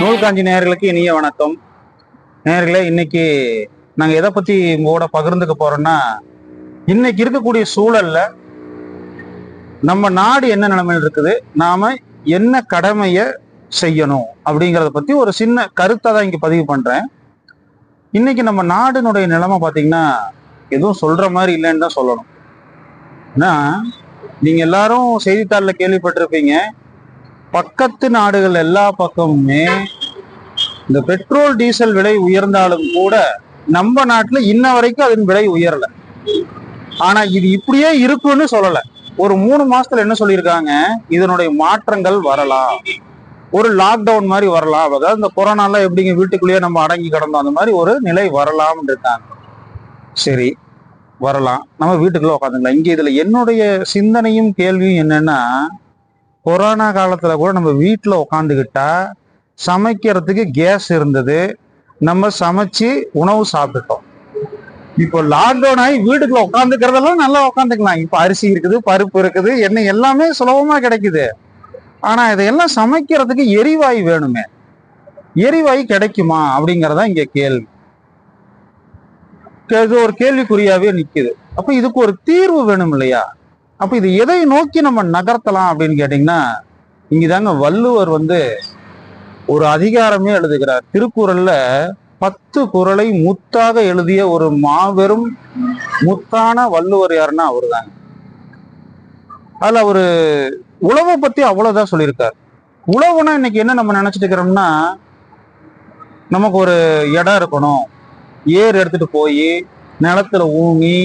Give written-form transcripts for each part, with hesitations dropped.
நூல் காஞ்சி நேயர்களுக்கு இனிய வணக்கம். நேயர்களே, இன்னைக்கு நாங்க எதை பத்தி உங்களோட பகிர்ந்துக்க போறோம்னா, இன்னைக்கு இருக்கக்கூடிய சூழல்ல நம்ம நாடு என்ன நிலைமையில் இருக்குது, நாம என்ன கடமைய செய்யணும் அப்படிங்கிறத பத்தி ஒரு சின்ன கருத்தை தான் இங்க பதிவு பண்றேன். இன்னைக்கு நம்ம நாடுனுடைய நிலைமை பாத்தீங்கன்னா எதுவும் சொல்ற மாதிரி இல்லைன்னு தான் சொல்லணும். ஏன்னா நீங்க எல்லாரும் செய்தித்தாள்ல கேள்விப்பட்டிருப்பீங்க, பக்கத்து நாடுகள் எல்லா பக்கமுமே இந்த பெட்ரோல் டீசல் விலை உயர்ந்தாலும் கூட நம்ம நாட்டுல இன்ன வரைக்கும் அதன் விலை உயரல. ஆனா இது இப்படியே இருக்குன்னு சொல்லல. ஒரு 3 மாசத்துல என்ன சொல்லியிருக்காங்க, இதனுடைய மாற்றங்கள் வரலாம், ஒரு லாக்டவுன் மாதிரி வரலாம். அதாவது இந்த கொரோனாலாம் எப்படிங்க வீட்டுக்குள்ளேயே நம்ம அடங்கி கிடந்தோம், அந்த மாதிரி ஒரு நிலை வரலாம் இருக்காங்க. சரி, வரலாம், நம்ம வீட்டுக்குள்ள உட்காந்துக்கலாம். இங்க இதுல என்னுடைய சிந்தனையும் கேள்வியும் என்னன்னா, கொரோனா காலத்துல கூட நம்ம வீட்டுல உட்காந்துக்கிட்டா சமைக்கிறதுக்கு கேஸ் இருந்தது, நம்ம சமைச்சு உணவு சாப்பிட்டோம். இப்போ லாக்டவுன் ஆகி வீட்டுக்குள்ள உட்காந்துக்கிறதெல்லாம் நல்லா உட்காந்துக்கலாம். இப்ப அரிசி இருக்குது, பருப்பு இருக்குது, எண்ணெய் எல்லாமே சுலபமா கிடைக்குது. ஆனா இதையெல்லாம் சமைக்கிறதுக்கு எரிவாயு வேணுமே, எரிவாயு கிடைக்குமா அப்படிங்கறதா இங்க கேள்வி. இது ஒரு கேள்விக்குறியாவே நிக்குது. அப்ப இதுக்கு ஒரு தீர்வு வேணும் இல்லையா? அப்ப இது எதை நோக்கி நம்ம நகர்த்தலாம் அப்படின்னு கேட்டீங்கன்னா, இங்கதாங்க வள்ளுவர் ஒரு அதிகாரமே எழுதுகிறார். திருக்குறள்ல 10 குறளை முத்தாக எழுதிய ஒரு மாபெரும் முத்தான வள்ளுவர் யாருன்னா அவரு தாங்க. அதுல அவரு உழவை பத்தி அவ்வளவுதான் சொல்லியிருக்காரு. உழவுனா இன்னைக்கு என்ன நம்ம நினைச்சிட்டு இருக்கிறோம்னா, நமக்கு ஒரு இடம் இருக்கணும், ஏர் எடுத்துட்டு போய் நிலத்துல ஊனி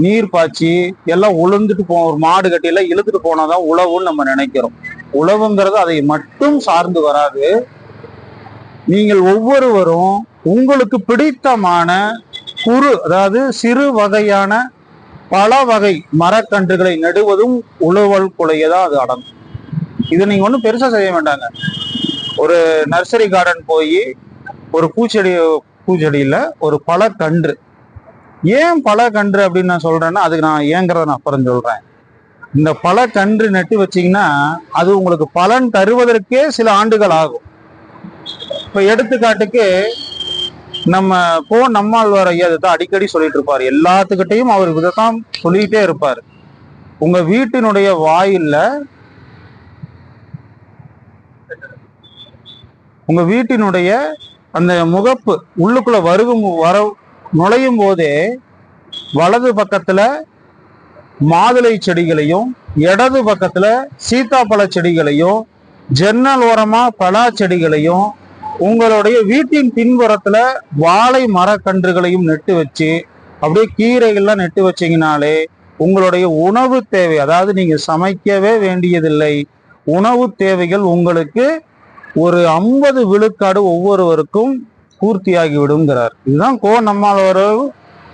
நீர் பாய்ச்சி எல்லாம் உளுந்துட்டு ஒரு மாடு கட்டியில இழுத்துட்டு போனாதான் உழவுன்னு நம்ம நினைக்கிறோம். உழவுங்கிறது அதை மட்டும் சார்ந்து வராது. நீங்கள் ஒவ்வொருவரும் உங்களுக்கு பிடித்தமான அதாவது சிறு வகையான பல வகை மரக்கன்றுகளை நடுவதும் உழவல் கொலையதான் அது அடங்கும். இது நீங்க ஒன்றும் பெருசா செய்ய வேண்டாங்க. ஒரு நர்சரி கார்டன் போய் ஒரு பூச்செடியில ஒரு பழக்கன்று, ஏன் பழக்கன்று அப்படின்னு நான் சொல்றேன்னா, அதுக்கு நான் ஏங்கிறத நான் அப்புறம் சொல்றேன். இந்த பழக்கன்று நட்டு வச்சீங்கன்னா அது உங்களுக்கு பலன் தருவதற்கே சில ஆண்டுகள் ஆகும். இப்ப எடுத்துக்காட்டுக்கு நம்ம நம்மாழ்வார் ஐயா தான் அடிக்கடி சொல்லிட்டு இருப்பாரு. எல்லாத்துக்கிட்டையும் அவர் இதைத்தான் சொல்லிட்டே இருப்பாரு. உங்க வீட்டினுடைய வாயில்ல, உங்க வீட்டினுடைய அந்த முகப்பு உள்ளுக்குள்ள நுழையும் போதே வலது பக்கத்துல மாதுளை செடிகளையும், இடது பக்கத்துல சீத்தாப்பழ செடிகளையும், ஜன்னல் ஓரமா பலா செடிகளையும், உங்களுடைய வீட்டின் பின்புறத்துல வாழை மரக்கன்றுகளையும் நட்டு வச்சு அப்படியே கீரைகள்லாம் நட்டு வச்சீங்கனாலே உங்களுடைய உணவு தேவை, அதாவது நீங்க சமைக்கவே வேண்டியதில்லை, உணவு தேவைகள் உங்களுக்கு ஒரு 50 விழுக்காடு ஒவ்வொருவருக்கும் பூர்த்தியாகி விடுங்கிறார். இதுதான் நம்மாழ்வார்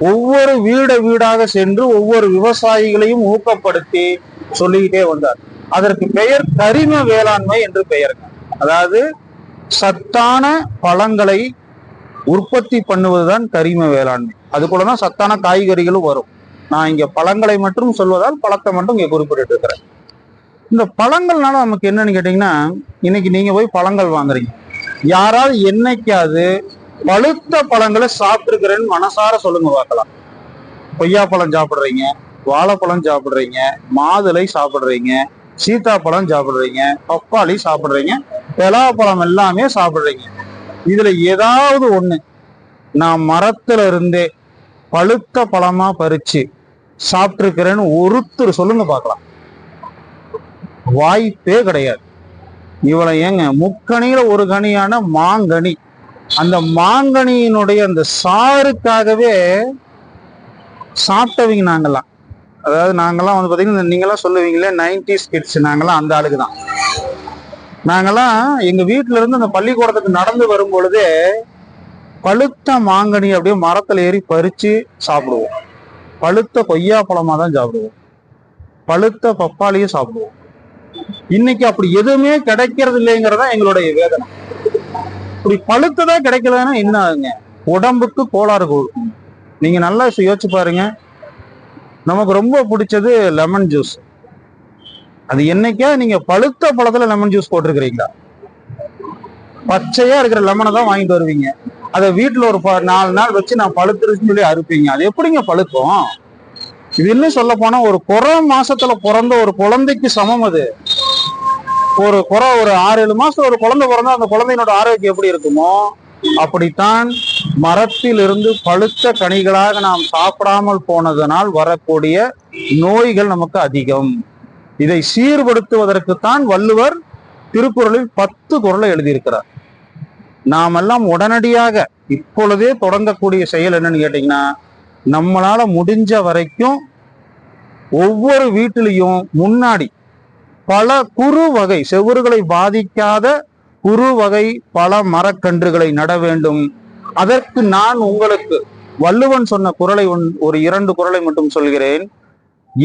ஒவ்வொரு வீடாக சென்று ஒவ்வொரு விவசாயிகளையும் ஊக்கப்படுத்தி சொல்லிக்கிட்டே வந்தார். அதற்கு பெயர் கரிம வேளாண்மை என்று பெயர். அதாவது சத்தான பழங்களை உற்பத்தி பண்ணுவதுதான் கரிம வேளாண்மை. அதுக்குள்ளதான் சத்தான காய்கறிகளும் வரும். நான் இங்க பழங்களை மட்டும் சொல்வதால் பழத்தை மட்டும் இங்க குறிப்பிட்டு இருக்கிறேன். இந்த பழங்கள்னால நமக்கு என்னன்னு கேட்டீங்கன்னா, இன்னைக்கு நீங்க போய் பழங்கள் வாங்குறீங்க, யாராவது என்னைக்காவது பழுத்த பழங்களை சாப்பிட்டுருக்கிறேன்னு மனசார சொல்லுங்க பார்க்கலாம். கொய்யாப்பழம் சாப்பிடுறீங்க, வாழைப்பழம் சாப்பிடுறீங்க, மாதுளை சாப்பிடுறீங்க, சீத்தாப்பழம் சாப்பிடுறீங்க, பப்பாளி சாப்பிடுறீங்க, பலாப்பழம் எல்லாமே சாப்பிடுறீங்க. இதுல ஏதாவது ஒண்ணு நான் மரத்துல இருந்தே பழுத்த பழமா பறிச்சு சாப்பிட்டுருக்கிறேன்னு ஒருத்தர் சொல்லுங்க பார்க்கலாம். வாய்ப்பே கிடையாது. இவ்வளவு ஏங்க, முக்கணியில ஒரு கனியான மாங்கனி, அந்த மாங்கனியினுடைய அந்த சாறுக்காகவே சாப்பிட்டவங்க நாங்கெல்லாம். அதாவது நாங்கெல்லாம் பாத்தீங்கன்னா, நீங்கெல்லாம் சொல்லுவீங்களே 90s கிட்ஸ், நாங்கெல்லாம் அந்த ஆளுக்கு தான். நாங்கெல்லாம் எங்க வீட்டுல இருந்து அந்த பள்ளிக்கூடத்துக்கு நடந்து வரும் பொழுதே பழுத்த மாங்கனி அப்படியே மரத்துல ஏறி பறிச்சு சாப்பிடுவோம். பழுத்த கொய்யா பழமா தான் சாப்பிடுவோம், பழுத்த பப்பாளியும் சாப்பிடுவோம். இன்னைக்கு அப்படி எதுவுமே கிடைக்கிறது இல்லைங்கிறதா எங்களுடைய வேதனை. இப்படி பழுத்ததா கிடைக்கலன்னா என்ன ஆகுங்க, உடம்புக்கு கோளாறு கொடுக்கும். நீங்க நல்லா யோசிச்சு பாருங்க. நமக்கு ரொம்ப பிடிச்சது லெமன் ஜூஸ். அது என்னைக்கா நீங்க பழுத்த பழத்துல லெமன் ஜூஸ் போட்டிருக்கிறீங்களா? பச்சையா இருக்கிற லெமனை தான் வாங்கிட்டு வருவீங்க. அதை வீட்டுல ஒரு 4 நாள் வச்சு நான் பழுத்துருச்சுன்னு சொல்லி அறுப்பீங்க. அது எப்படிங்க பழுக்கும்? இது இன்னும் சொல்ல போனா ஒரு குறை மாசத்துல பிறந்த ஒரு குழந்தைக்கு சமம் அது. ஒரு 6-7 மாசம் ஒரு குழந்தை பிறந்தா அந்த குழந்தையினோட ஆரோக்கியம் எப்படி இருக்குமோ அப்படித்தான் மரத்திலிருந்து பழுத்த கனிகளாக நாம் சாப்பிடாமல் போனதனால் வரக்கூடிய நோய்கள் நமக்கு அதிகம். இதை சீர்படுத்துவதற்குத்தான் வள்ளுவர் திருக்குறளில் 10 குறளை எழுதியிருக்கிறார். நாமெல்லாம் உடனடியாக இப்பொழுதே தொடங்கக்கூடிய செயல் என்னன்னு கேட்டீங்கன்னா, நம்மளால முடிஞ்ச வரைக்கும் ஒவ்வொரு வீட்டிலையும் முன்னாடி பல குறு வகை செவுறுகளை பாதிக்காத குறு வகை பல மரக்கன்றுகளை நட வேண்டும். அதற்கு நான் உங்களுக்கு வள்ளுவன் சொன்ன குறளை ஒரு 2 குறளை மட்டும் சொல்கிறேன்.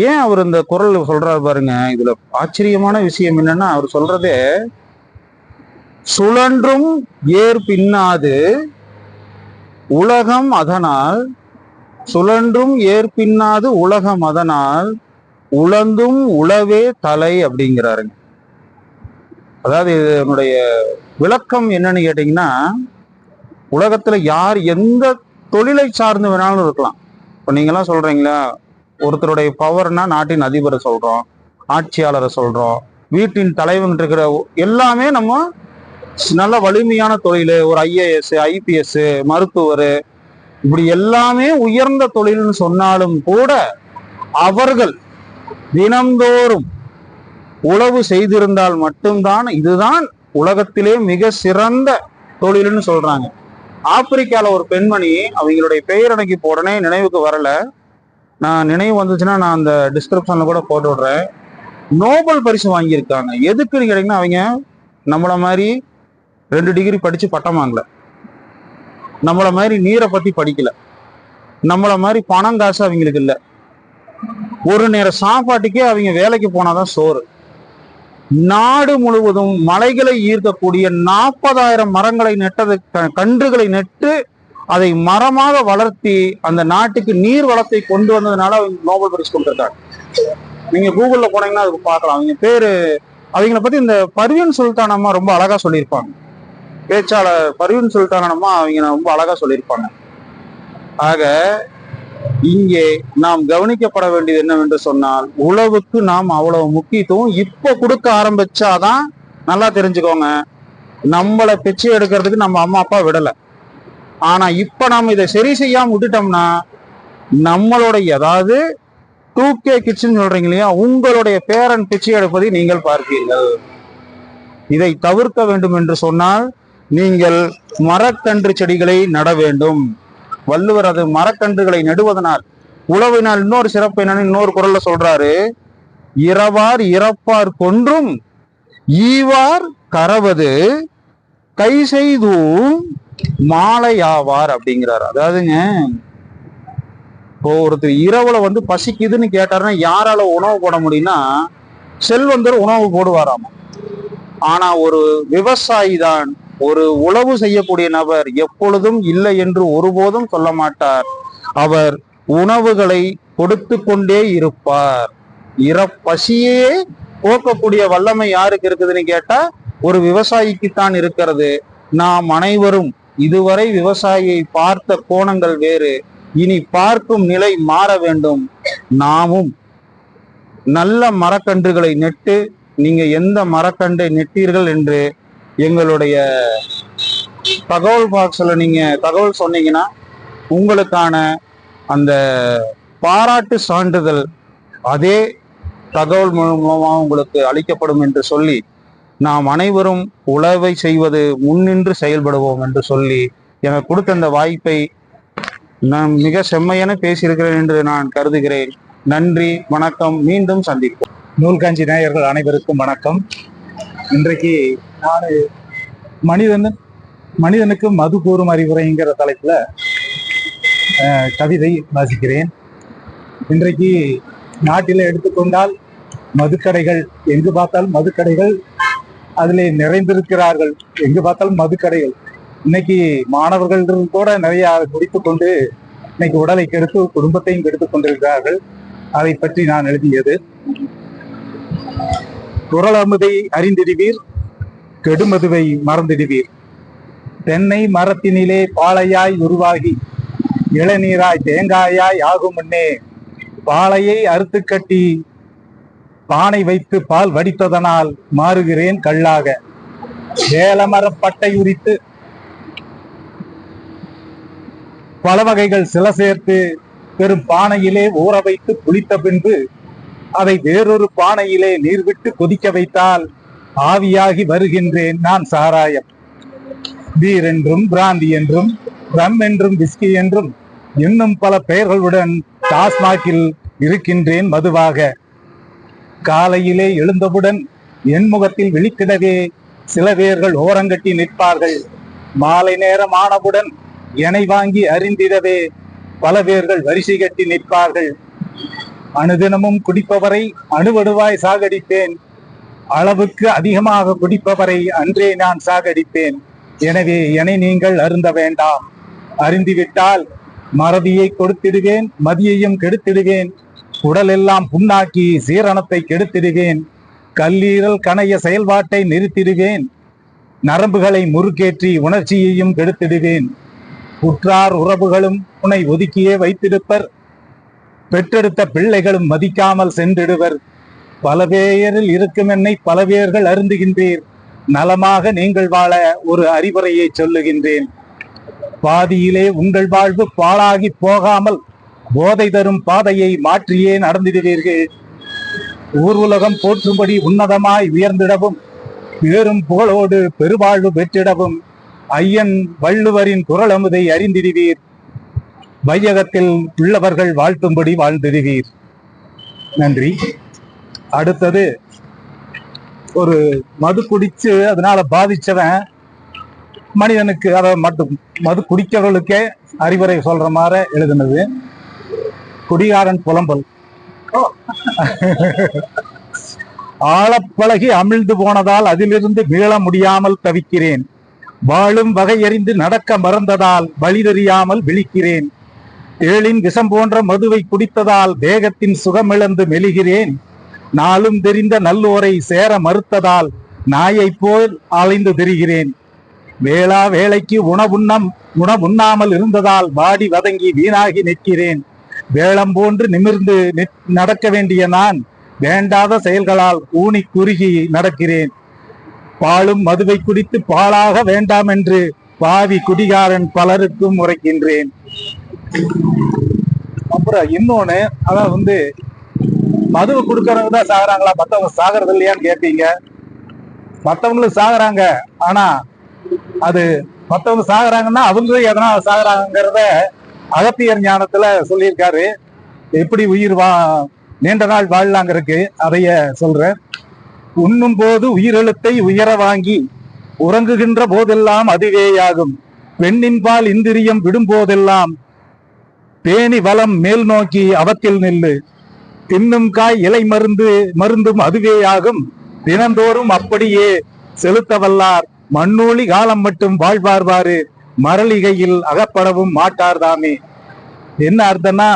ஏன் அவர் இந்த குறள் சொல்றாரு பாருங்க. இதுல ஆச்சரியமான விஷயம் என்னன்னா, அவர் சொல்றதே சுழன்றும் ஏர் பின்னாது உலகம் அதனால், சுழன்றும் ஏர் பின்னாது உலகம் அதனால் உழந்தும் உழவே தலை அப்படிங்கிறாருங்க. அதாவது இதனுடைய விளக்கம் என்னன்னு கேட்டீங்கன்னா, உலகத்துல யார் எந்த தொழிலை சார்ந்து வேணாலும் இருக்கலாம். இப்ப நீங்கெல்லாம் சொல்றீங்களா, ஒருத்தருடைய பவர்னா நாட்டின் அதிபரை சொல்றோம், ஆட்சியாளரை சொல்றோம், வீட்டின் தலைவன் இருக்கிற எல்லாமே நம்ம நல்ல வலிமையான தொழில். ஒரு IAS, IPS, மருத்துவர், இப்படி எல்லாமே உயர்ந்த தொழில்னு சொன்னாலும் கூட அவர்கள் தினந்தோறும் உழவு செய்திருந்தால் மட்டும்தான் இதுதான் உலகத்திலே மிக சிறந்த தொழில்னு சொல்றாங்க. ஆப்பிரிக்கால ஒரு பெண்மணி, அவங்களுடைய பெயர் எனக்கு இப்போ உடனே நினைவுக்கு வரல, நான் நினைவு வந்துச்சுன்னா நான் அந்த டிஸ்கிரிப்ஷன்ல கூட போட்டு விடுறேன். நோபல் பரிசு வாங்கியிருக்காங்க. எதுக்குன்னு கேட்டீங்கன்னா, அவங்க நம்மள மாதிரி 2 டிகிரி படிச்சு பட்டம் வாங்கல, நம்மள மாதிரி நீரை பத்தி படிக்கல, நம்மள மாதிரி பணம் காசு அவங்களுக்கு இல்லை, ஒரு நேர சாப்பாட்டுக்கே அவங்க வேலைக்கு போனாதான் சோறு. நாடு முழுவதும் மலைகளை ஈர்க்கக்கூடிய 40,000 மரங்களை கன்றுகளை நட்டு அதை மரமாக வளர்த்தி அந்த நாட்டுக்கு நீர் வளத்தை கொண்டு வந்ததுனால அவங்க நோபல் பரிசு கொடுத்துருக்காங்க. நீங்க கூகுள்ல போனீங்கன்னா அதுக்கு பார்க்கலாம். அவங்க பேரு, அவங்கள பத்தி இந்த பர்வீன் சுல்தான் அம்மா ரொம்ப அழகா சொல்லியிருப்பாங்க. பேச்சாளர் பர்வீன் சுல்தான் அம்மா அவங்க ரொம்ப அழகா சொல்லியிருப்பாங்க. ஆக இங்கே நாம் கவனிக்கப்பட வேண்டியது என்னவென்று சொன்னால், உழவுக்கு நாம் அவ்வளவு முக்கியத்துவம் இப்ப கொடுக்க ஆரம்பிச்சாதான். நல்லா தெரிஞ்சுக்கோங்க, நம்மளை பிச்சை எடுக்கிறதுக்கு நம்ம அம்மா அப்பா விடல. ஆனா இப்ப நாம இதை சரி செய்யாம விட்டுட்டோம்னா நம்மளுடைய, அதாவது 2K கிட்ஸ்ன்னு சொல்றீங்க இல்லையா, உங்களுடைய பேரன் பிச்சை எடுப்பதை நீங்கள் பார்ப்பீர்கள். இதை தவிர்க்க வேண்டும் என்று சொன்னால் நீங்கள் மரக்கன்று செடிகளை நட வேண்டும். வள்ளுவர் அது மரக்கன்றுகளை நடுவதனால் உழவினால் இன்னொரு சிறப்பு என்னன்னு இன்னொரு குறள்ல சொல்றாரு, இரவார் இறப்பார் கொன்றும் ஈவார் கரவது கை செய்தும் மாலை ஆவார் அப்படிங்கிறார். அதாவதுங்க, இப்போ ஒருத்தர் இரவுல பசிக்குதுன்னு கேட்டாருன்னா யாரால உணவு போட முடியும்னா செல்வந்தர் உணவு போடுவாராமா. ஆனா ஒரு விவசாயி தான், ஒரு உழவு செய்யக்கூடிய நபர் எப்பொழுதும் இல்லை என்று ஒருபோதும் சொல்ல மாட்டார். அவர் உணவுகளை கொடுத்து கொண்டே இருப்பார். பசியே போக்கக்கூடிய வல்லமை யாருக்கு இருக்குதுன்னு கேட்டா ஒரு விவசாயிக்குத்தான் இருக்கிறது. நாம் அனைவரும் இதுவரை விவசாயியை பார்த்த கோணங்கள் வேறு, இனி பார்க்கும் நிலை மாற வேண்டும். நாமும் நல்ல மரக்கன்றுகளை நட்டு, நீங்க எந்த மரக்கன்றை நெட்டீர்கள் என்று எங்களுடைய தகவல் பாக்ஸ்ல நீங்க தகவல் சொன்னீங்கன்னா உங்களுக்கான அந்த பாராட்டு சான்றிதழ் அதே தகவல் மூலமாக உங்களுக்கு அளிக்கப்படும் என்று சொல்லி, நாம் அனைவரும் உழவை செய்வது முன்னின்று செயல்படுவோம் என்று சொல்லி எனக்கு கொடுத்த அந்த வாய்ப்பை நான் மிக செம்மையான பேசியிருக்கிறேன் என்று நான் கருதுகிறேன். நன்றி, வணக்கம். மீண்டும் சந்திப்போம். நூல்காஞ்சி நேயர்கள் அனைவருக்கும் வணக்கம். இன்றைக்கு நான் மனிதனுக்கு மது கூறும் அறிவுரைங்கிற தலைப்புல கவிதை வாசிக்கிறேன். இன்றைக்கு நாட்டில் எடுத்துக்கொண்டால் மதுக்கடைகள், எங்கு பார்த்தாலும் மதுக்கடைகள், அதிலே நிறைந்திருக்கிறார்கள். எங்கு பார்த்தாலும் மதுக்கடைகள். இன்னைக்கு மாணவர்கள் கூட நிறைய குடித்து கொண்டு இன்னைக்கு உடலை கெடுத்து குடும்பத்தையும் கெடுத்துக் கொண்டிருக்கிறார்கள். அதை பற்றி நான் எழுதியது. குறள் அமுதை அறிந்திடுவீர், கெடுமதுவை மறந்திடுவீர். தென்னை மரத்தினிலே பாளையாய் உருவாகி இளநீராய் தேங்காயாய் ஆகும் முன்னே பாளையை அறுத்து கட்டி பானை வைத்து பால் வடித்ததனால் மாறுகிறேன் கல்லாக. வேலமரப் பட்டை உரித்து பல வகைகள் சில சேர்த்து பெரும் பானையிலே ஊற வைத்து புளித்த பின்பு அதை வேறொரு பானையிலே நீர் விட்டு கொதிக்க வைத்தால் ஆவியாகி வருகின்றேன் நான் சாராயம். பீர் என்றும் பிராந்தி என்றும் ரம் என்றும் விஸ்கி என்றும் இன்னும் பல பெயர்களுடன் டாஸ்மாகில் இருக்கின்றேன் மதுவாக. காலையிலே எழுந்தவுடன் என் முகத்தில் விழித்திடவே சில பேர்கள் ஓரங்கட்டி நிற்பார்கள். மாலை நேரம் ஆனவுடன் எனை வாங்கி அறிந்திடவே பல பேர்கள் வரிசை கட்டி நிற்பார்கள். அனுதினமும் குடிப்பவரை அணுவடுவாய் சாகடிப்பேன். அளவுக்கு அதிகமாக குடிப்பவரை அன்றே நான் சாகடிப்பேன். எனவே என்னை நீங்கள் அருந்த வேண்டாம். அறிந்துவிட்டால் மறதியை கொடுத்திடுவேன், மதியையும் கெடுத்திடுவேன். உடல் எல்லாம் புண்ணாக்கி சீரணத்தை கெடுத்திடுவேன். கல்லீரல் கணைய செயல்பாட்டை நிறுத்திடுவேன். நரம்புகளை முறுக்கேற்றி உணர்ச்சியையும் கெடுத்திடுவேன். உற்றார் உறவுகளும் உன்னை ஒதுக்கியே வைத்திருப்பர். பெற்றெடுத்த பிள்ளைகளும் மதிக்காமல் சென்றிடுவர். பல பேரில் இருக்கும் என்னை பல பேர்கள் அருந்துகின்றீர். நலமாக நீங்கள் வாழ ஒரு அறிவுரையை சொல்லுகின்றேன். பாதியிலே உங்கள் வாழ்வு பாழாகி போகாமல் போதை தரும் பாதையை மாற்றியே நடந்திடுவீர்கள். ஊர் உலகம் போற்றும்படி உன்னதமாய் உயர்ந்திடவும் பேரும் புகழோடு பெருவாழ்வு பெற்றிடவும் ஐயன் வள்ளுவரின் குரலமுதை அறிந்திடுவீர். வையகத்தில் உள்ளவர்கள் வாழ்த்தும்படி வாழ்ந்திடுவீர். நன்றி. அடுத்தது, ஒரு மது குடிச்சு அதனால பாதிச்சவன் மனிதனுக்கு, அதாவது மட்டும் மது குடிக்கிறவர்களுக்கே அறிவுரை சொல்ற மாதிரி எழுதுனது. குடிகாரன் புலம்பல். ஆழப்பழகி அமிழ்ந்து போனதால் அதிலிருந்து மீள முடியாமல் தவிக்கிறேன். வாழும் வகை அறிந்து நடக்க மறந்ததால் வழி தெரியாமல் விழிக்கிறேன். தேளின் விஷம் போன்ற மதுவை குடித்ததால் தேகத்தின் சுகமிழந்து மெலிகிறேன். நாளும் தெரிந்த நல்லோரை சேர மறுத்ததால் நாயை போல் அலைந்து திரிகிறேன். வேளா வேளைக்கு உணவுண்ணாமல் இருந்ததால் வாடி வதங்கி வீணாகி நிற்கிறேன். வேளம் போன்று நிமிர்ந்து நடக்க வேண்டிய நான் வேண்டாத செயல்களால் ஊனி குறுகி நடக்கிறேன். பாலும் மதுவை குடித்து பாழாக வேண்டாம் என்று பாவி குடிகாரன் பலருக்கும் உரைக்கின்றேன். அப்புறம் இன்னொன்னு, அதாவது மதுவை கொடுக்கறவங்க தான் சாகுறாங்களா, மத்தவங்க சாகிறது இல்லையான்னு கேட்பீங்க. மத்தவங்களும் சாகுறாங்க. ஆனா அது மத்தவங்க சாகுறாங்கன்னா அவங்க எதனால சாகுறாங்கிறத அகத்தியர் ஞானத்துல சொல்லியிருக்காரு. எப்படி உயிர் நீண்ட நாள் வாழலாங்கிறதுக்கு அதைய சொல்றேன். உண்ணும் போது உயிரெழுத்தை உயர வாங்கி உறங்குகின்ற போதெல்லாம் அதுவேயாகும். பெண்ணின் பால் இந்திரியம் விடும் போதெல்லாம் பேணி வலம் மேல் நோக்கி அவத்தில் நில்லு. தின்னும் காய் இலை மருந்தும் அதுவேயாகும். தினந்தோறும் அப்படியே செலுத்தவல்லார் மண்ணூழி காலம் மட்டும் வாழ்வார்வாரு மரளிகையில் அகப்படவும் மாட்டார்தாமே. என்ன அர்த்தம்னா,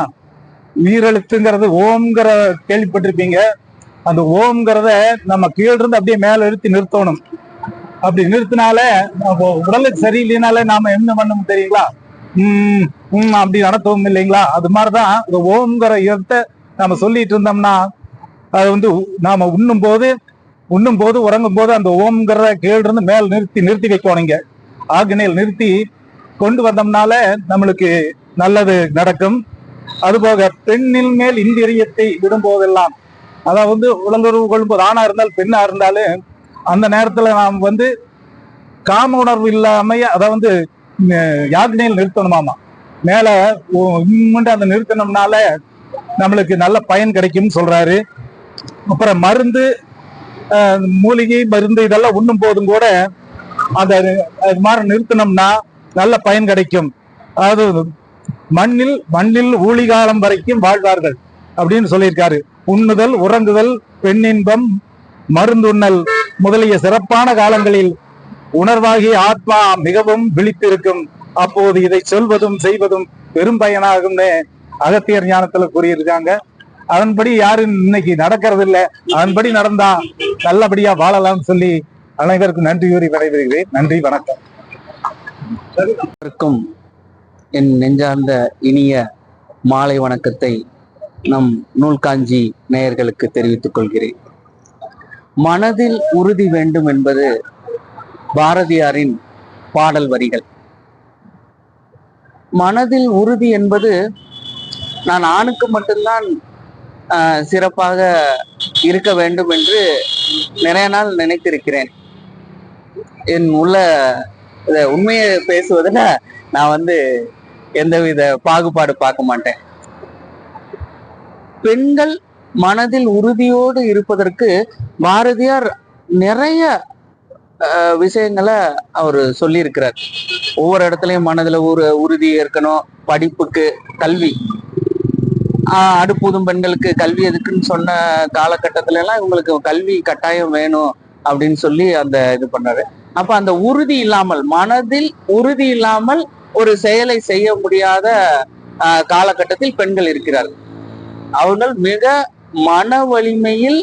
உயிரெழுத்துங்கிறது ஓம்ங்கிற கேள்விப்பட்டிருப்பீங்க. அந்த ஓம்ங்கிறத நம்ம கீழிருந்து அப்படியே மேல எழுத்தி நிறுத்தணும். அப்படி நிறுத்தினால உடலுக்கு சரியில்லைனால நாம என்ன பண்ணணும் தெரியுங்களா? அப்படி நடத்தவும் இல்லைங்களா? அது மாதிரிதான் இந்த ஓம்ங்கிற இடத்தை நாம சொல்லிட்டு இருந்தோம்னா அது நாம உண்ணும் போது உறங்கும் போது அந்த ஓம்ங்கிறத கீழிருந்து மேல் நிறுத்தி வைக்கணுங்க. ஆக்னியில் நிறுத்தி கொண்டு வந்தோம்னால நம்மளுக்கு நல்லது நடக்கும். அதுபோக பெண்ணின் மேல் இந்திரியத்தை விடும் போதெல்லாம், அதாவது உடலுறவு கொள்ளும்போது ஆணா இருந்தாலும் பெண்ணா இருந்தாலும் அந்த நேரத்துல நாம் காம உணர்வு இல்லாமைய அதாவது யாக்னியில் நிறுத்தணுமாமா. மேல அந்த நிறுத்தணும்னால நம்மளுக்கு நல்ல பயன் கிடைக்கும் சொல்றாரு. அப்புறம் மருந்து, மூலிகை மருந்து இதெல்லாம் உண்ணும் போதும் கூட அந்த மாதிரி நிறுத்தினோம்னா நல்ல பயன் கிடைக்கும். அதாவது மண்ணில் ஊழிகாலம் வரைக்கும் வாழ்வார்கள் அப்படின்னு சொல்லியிருக்காரு. உண்ணுதல், உறங்குதல், பெண்ணின்பம், மருந்துண்ணல் முதலிய சிறப்பான காலங்களில் உணர்வாகிய ஆத்மா மிகவும் விழித்திருக்கும். அப்போது இதை சொல்வதும் செய்வதும் பெரும் பயனாகும்னு அகத்தியர் ஞானத்துல கூறியிருக்காங்க. அதன்படி யாரும் இன்னைக்கு நடக்கிறது இல்லை. அதன்படி நடந்தா நல்லபடியா வாழலாம்னு சொல்லி அனைவருக்கும் நன்றி கூறி விடைபெறுகிறேன். நன்றி, வணக்கம். அனைவருக்கும் என் நெஞ்சார்ந்த இனிய மாலை வணக்கத்தை நம் நூல்காஞ்சி நேயர்களுக்கு தெரிவித்துக் கொள்கிறேன். மனதில் உறுதி வேண்டும் என்பது பாரதியாரின் பாடல் வரிகள். மனதில் உறுதி என்பது நான் ஆணுக்கு மட்டும்தான் சிறப்பாக இருக்க வேண்டும் என்று நிறைய நாள் நினைத்திருக்கிறேன். என் உள்ள உண்மையை பேசுவதில் நான் எந்தவித பாகுபாடு பார்க்க மாட்டேன். பெண்கள் மனதில் உறுதியோடு இருப்பதற்கு பாரதியார் நிறைய விஷயங்களை அவர் சொல்லியிருக்கிறார். ஒவ்வொரு இடத்துலயும் மனதுல உறுதி இருக்கணும். படிப்புக்கு, கல்வி, அடுப்பூதும் பெண்களுக்கு கல்வி எதுக்குன்னு சொன்ன காலகட்டத்துல எல்லாம் இவங்களுக்கு கல்வி கட்டாயம் வேணும் அப்படின்னு சொல்லி அந்த இது பண்ணாரு. அப்ப அந்த உறுதி இல்லாமல், மனதில் உறுதி இல்லாமல் ஒரு செயலை செய்ய முடியாத காலகட்டத்தில் பெண்கள் இருக்கிறார்கள். அவர்கள் மிக மன வலிமையில்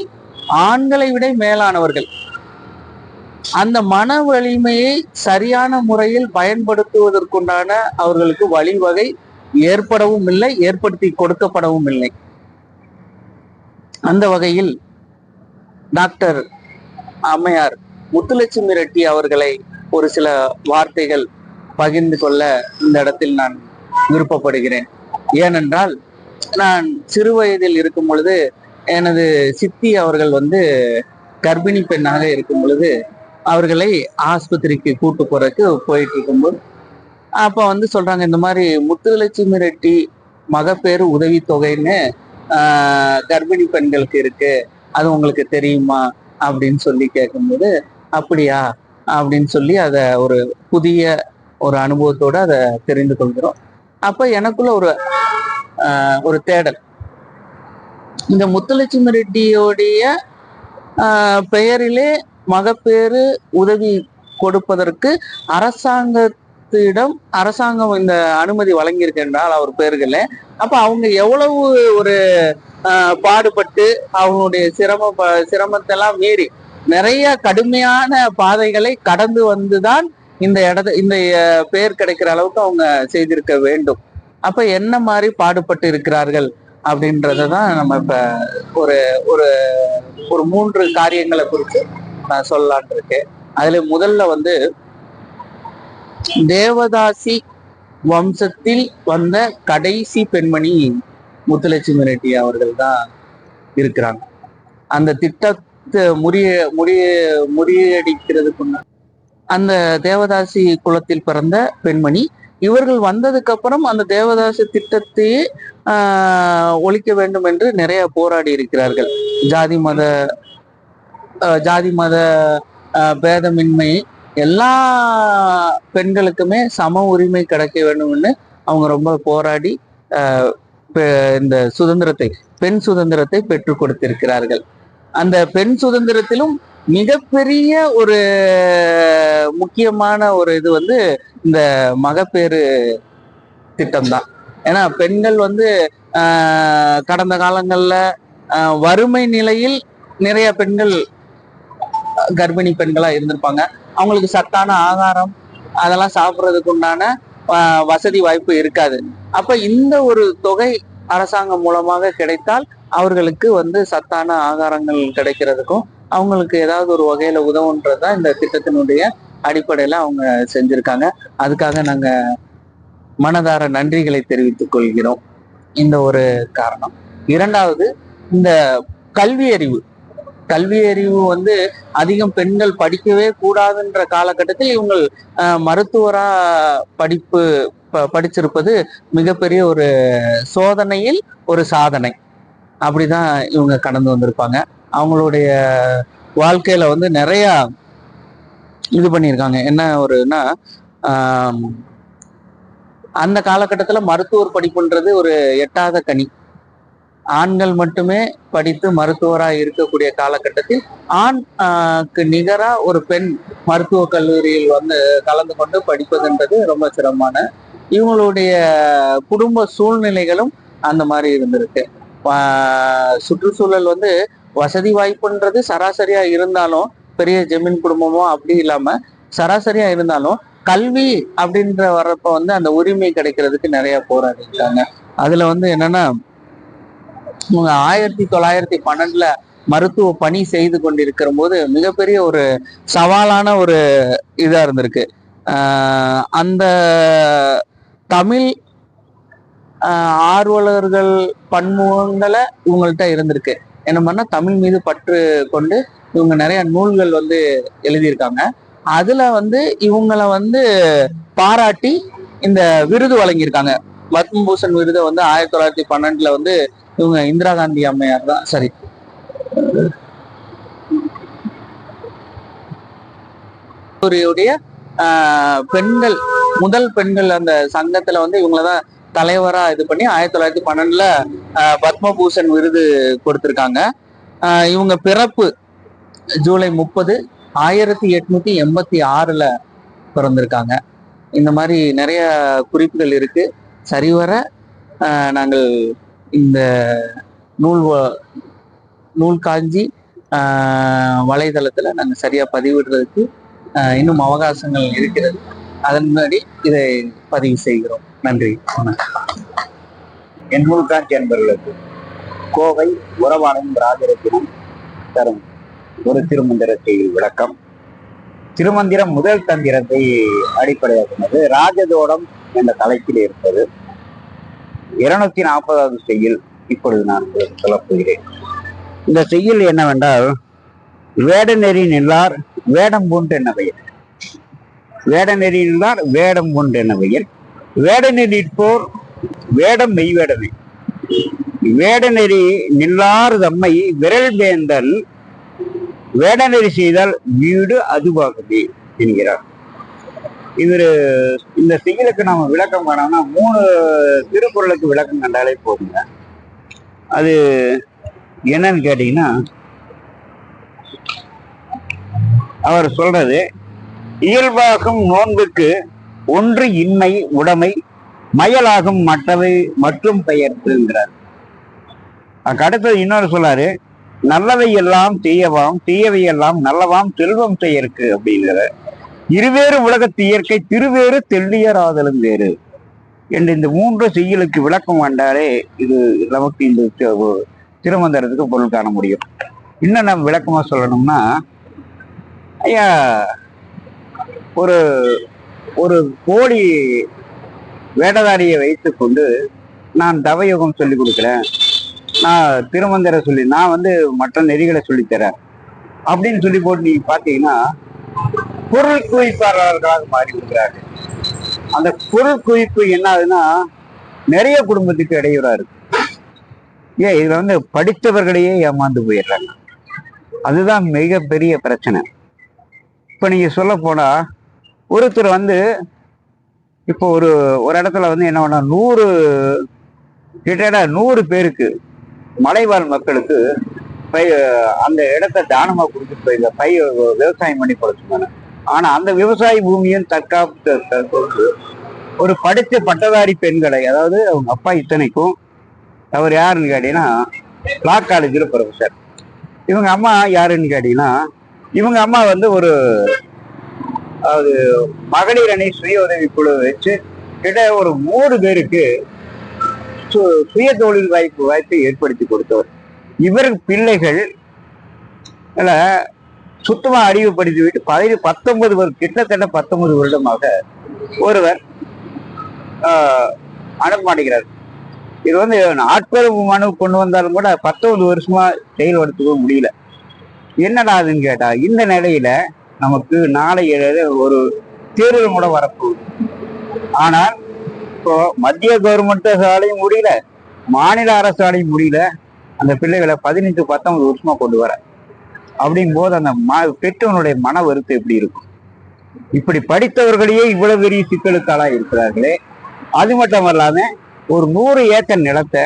ஆண்களை விட மேலானவர்கள். அந்த மன வலிமையை சரியான முறையில் பயன்படுத்துவதற்குண்டான அவர்களுக்கு வழிவகை ஏற்படவும் இல்லை, ஏற்படுத்தி கொடுக்கப்படவும் இல்லை. அந்த வகையில் டாக்டர் அம்மையார் முத்துலட்சுமி ரெட்டி அவர்களை ஒரு சில வார்த்தைகள் பகிர்ந்து கொள்ள இந்த இடத்தில் நான் விருப்பப்படுகிறேன். ஏனென்றால் நான் சிறு வயதில் இருக்கும் பொழுது எனது சித்தி அவர்கள் கர்ப்பிணி பெண்ணாக இருக்கும் பொழுது அவர்களை ஆஸ்பத்திரிக்கு கூட்டு போறதுக்கு போயிட்டு இருக்கும்போது அப்ப சொல்றாங்க, இந்த மாதிரி முத்துலட்சுமி ரெட்டி மகப்பேறு உதவித்தொகைன்னு கர்ப்பிணி பெண்களுக்கு இருக்கு, அது உங்களுக்கு தெரியுமா அப்படின்னு சொல்லி கேட்கும்போது, அப்படியா அப்படின்னு சொல்லி அதை ஒரு புதிய ஒரு அனுபவத்தோட அதை தெரிந்து கொள்கிறோம். அப்ப எனக்குள்ள ஒரு தேடல், இந்த முத்துலட்சுமி ரெட்டியோடைய பெயரிலே மகப்பேறு உதவி கொடுப்பதற்கு அரசாங்கம் இந்த அனுமதி வழங்கியிருக்கின்றால் அவர் பேர்களே, அப்ப அவங்க எவ்வளவு ஒரு பாடுபட்டு அவங்களுடைய சிரமத்தை எல்லாம் மீறி நிறைய கடுமையான பாதைகளை கடந்து வந்துதான் இந்த பெயர் கிடைக்கிற அளவுக்கு அவங்க செய்திருக்க வேண்டும். அப்ப என்ன மாதிரி பாடுபட்டு இருக்கிறார்கள் அப்படின்றதான் நம்ம இப்ப ஒரு ஒரு ஒரு 3 காரியங்களை குறித்து நான் சொல்லலான் இருக்கேன். அதுல முதல்ல தேவதாசி வம்சத்தில் வந்த கடைசி பெண்மணி முத்துலட்சுமி ரெட்டி அவர்கள் தான் இருக்கிறாங்க. அந்த திட்டத்தை முறியடிக்கிறதுக்கு அந்த தேவதாசி குலத்தில் பிறந்த பெண்மணி இவர்கள் வந்ததுக்கு அப்புறம் அந்த தேவதாசி திட்டத்தையே ஒழிக்க வேண்டும் என்று நிறைய போராடி இருக்கிறார்கள். ஜாதி மத பேதமின்மை, எல்லா பெண்களுக்குமே சம உரிமை கிடைக்க வேண்டும்னு அவங்க ரொம்ப போராடி இந்த பெண் சுதந்திரத்தை பெற்றுக் கொடுத்திருக்கிறார்கள். அந்த பெண் சுதந்திரத்திலும் மிகப்பெரிய ஒரு முக்கியமான ஒரு இது இந்த மகப்பேறு திட்டம் தான். ஏன்னா பெண்கள் கடந்த காலங்கள்ல வறுமை நிலையில் நிறைய பெண்கள் கர்ப்பிணி பெண்களா இருந்திருப்பாங்க. அவங்களுக்கு சத்தான ஆகாரம் அதெல்லாம் சாப்பிட்றதுக்கு உண்டான வசதி வாய்ப்பு இருக்காது. அப்ப இந்த ஒரு தொகை அரசாங்கம் மூலமாக கிடைத்தால் அவர்களுக்கு சத்தான ஆகாரங்கள் கிடைக்கிறதுக்கும் அவங்களுக்கு ஏதாவது ஒரு வகையில உதவுன்றதுதான் இந்த திட்டத்தினுடைய அடிப்படையில அவங்க செஞ்சிருக்காங்க. அதுக்காக நாங்க மனதார நன்றிகளை தெரிவித்துக் கொள்கிறோம். இந்த ஒரு காரணம். இரண்டாவது, இந்த கல்வி அறிவு அதிகம் பெண்கள் படிக்கவே கூடாதுன்ற காலகட்டத்தில் இவங்க மருத்துவரா படிச்சிருப்பது மிகப்பெரிய ஒரு சோதனையில் ஒரு சாதனை. அப்படிதான் இவங்க கடந்து வந்திருப்பாங்க. அவங்களுடைய வாழ்க்கையில நிறைய இது பண்ணியிருக்காங்க. என்ன ஒருன்னா, அந்த காலகட்டத்துல மருத்துவர் படிப்புன்றது ஒரு எட்டாத கனி. ஆண்கள் மட்டுமே படித்து மருத்துவராக இருக்கக்கூடிய காலகட்டத்தில் ஆண்க்கு நிகரா ஒரு பெண் மருத்துவ கல்லூரியில் கலந்து கொண்டு படிப்பதுன்றது ரொம்ப சிரமமான. இவங்களுடைய குடும்ப சூழ்நிலைகளும் அந்த மாதிரி இருந்திருக்கு. சுற்றுச்சூழல் வசதி வாய்ப்புன்றது சராசரியா இருந்தாலும், பெரிய ஜமீன் குடும்பமோ அப்படி இல்லாம சராசரியா இருந்தாலும் கல்வி அப்படின்ற வர்றப்ப வந்து அந்த உரிமை கிடைக்கிறதுக்கு நிறைய போராடிருக்காங்க. அதுல வந்து என்னன்னா 1912 மருத்துவ பணி செய்து கொண்டிருக்கிற போது மிகப்பெரிய ஒரு சவாலான ஒரு இதா இருந்திருக்கு. அந்த தமிழ் ஆர்வலர்கள் பன்முகங்களை இவங்கள்ட்ட இருந்திருக்கு. என்ன பண்ணா தமிழ் மீது பற்று கொண்டு இவங்க நிறைய நூல்கள் வந்து எழுதியிருக்காங்க. அதுல வந்து இவங்களை வந்து பாராட்டி இந்த விருது வழங்கியிருக்காங்க. பத்மபூஷன் விருதை வந்து 1912 வந்து இவங்க இந்திரா காந்தி அம்மையார் தான், சரி, பெண்கள் முதல் பெண்கள் அந்த சங்கத்துல வந்து இவங்களதான் தலைவரா இது பண்ணி 1912 பத்மபூஷன் விருது கொடுத்திருக்காங்க. இவங்க பிறப்பு ஜூலை 30, 1886 பிறந்திருக்காங்க. இந்த மாதிரி நிறைய குறிப்புகள் இருக்கு. சரிவர நாங்கள் இந்த நூல் காஞ்சி வலைதளத்துல நாங்கள் சரியா பதிவிடுறதுக்கு இன்னும் அவகாசங்கள் இருக்கிறது. அதன் முன்னாடி இதை பதிவு செய்கிறோம். நன்றி. என் நூல் காஞ்சி என்பவர்களுக்கு கோவை உறவாடும் ராஜரத்தினம் தரும் ஒரு திருமந்திர செய்தி விளக்கம். திருமந்திரம் முதல் தந்திரத்தை அடிப்படையாக கொண்டது. ராஜதோடம் என்ற தலைப்பில் இருப்பது 240வது செய்யுள் இப்பொழுது நான் சொல்லப் போகிறேன். இந்த செய்யுள் என்னவென்றால், வேடநெறி நில்லார் வேடம் பூண்டு என்ன பெயர், வேடநெறி நில்லார் வேடம் பூண்டு என்ன பெயர், வேடநெறி நிற்போர் வேடம் மெய்வேடமே, வேடநெறி நில்லார் தம்மை விரல் வேந்தல் வேடநெறி செய்தால் வீடு அதுவாகுது என்கிறார். இந்த செய்யுளுக்கு நாம விளக்கம் காணோம்னா 3 திருக்குறளுக்கு விளக்கம் கண்டாலே போதுங்க. அது என்னன்னு கேட்டீங்கன்னா, அவர் சொல்றது, இயல்பாகும் நோன்புக்கு ஒன்று இன்மை உடைமை மயலாகும் மற்றவை மற்றும் பெயர்த்துங்கிறார். அடுத்தது இன்னொரு சொல்லாரு, நல்லவை எல்லாம் தீயவாம் தீயவை எல்லாம் நல்லவாம் செல்வம் செயற்கு அப்படிங்கிற, இருவேறு உலகத்து இயற்கை திருவேறு தெள்ளியராதலும் வேறு என்று இந்த 3 செய்யுளுக்கு விளக்கம் கண்டாலே இது நமக்கு இந்த திருமந்திரத்துக்கு பொருள் காண முடியும். இன்னும் நம்ம விளக்கமா சொல்லணும்னா, ஐயா ஒரு ஒரு கோடி வேடதாரியை வைத்து கொண்டு நான் தவயோகம் சொல்லி கொடுக்குறேன், நான் திருமந்திர சொல்லி நான் வந்து மற்ற நெறிகளை சொல்லித்தரேன் அப்படின்னு சொல்லி போட்டு நீங்க பாத்தீங்கன்னா பொருள் குவிப்பாளர்களாக மாறி இருக்கிறார்கள். அந்த பொருள் குவிப்பு என்ன ஆகுதுன்னா நிறைய குடும்பத்துக்கு இடையூறா இருக்கு. இதுல வந்து படித்தவர்களையே ஏமாந்து போயிடுறாங்க. அதுதான் மிகப்பெரிய பிரச்சனை. இப்ப நீங்க சொல்ல போனா, ஒருத்தர் வந்து இப்போ ஒரு இடத்துல வந்து என்ன பண்ணா, 100 பேருக்கு மலைவாழ் மக்களுக்கு அந்த இடத்த தானமா கொடுத்துட்டு போய் விவசாயம் பண்ணி கொடுத்துருந்தாங்க. ஆனா அந்த விவசாய பூமியும் தற்காப்பு ஒரு படித்த பட்டதாரி பெண்களை, அதாவது அவங்க அப்பா இத்தனைக்கும் அவர் யாருன்னு கேட்டீங்கன்னா லா காலேஜில் ப்ரொஃபஸர். இவங்க அம்மா யாருன்னு கேட்டீங்கன்னா, இவங்க அம்மா வந்து ஒரு அதாவது மகளிர் அணி சுய உதவி குழு வச்சு கிட்ட ஒரு 3 பேருக்கு சுய தொழில் வாய்ப்பை ஏற்படுத்தி கொடுத்தவர். இவருக்கு பிள்ளைகள் சுத்தமா அறிவுப்படுத்தி விட்டு 19 கிட்டத்தட்ட 19 வருடமாக ஒருவர் அனுப்ப மாட்டேங்கிறார். இது வந்து ஆட்பெரும் மனு கொண்டு வந்தாலும் கூட 19 வருஷமா செயல்படுத்தவே முடியல. என்னடா அதுன்னு கேட்டா, இந்த நிலையில நமக்கு நாளை ஒரு தேர்தல் கூட வரப்போகுது. ஆனால் இப்போ மத்திய கவர்மெண்டாலையும் முடியல, மாநில அரசாலையும் முடியல அந்த பிள்ளைகளை 18-19 வருஷமா கொண்டு வர. அப்படிங்கும் போது அந்த பெற்றவனுடைய மன வருத்தம் எப்படி இருக்கும்? இப்படி படித்தவர்களையே இவ்வளவு பெரிய சிக்கலுக்காளா இருக்கிறார்களே. அது மட்டும் இல்லாம ஒரு 100 ஏக்கர் நிலத்தை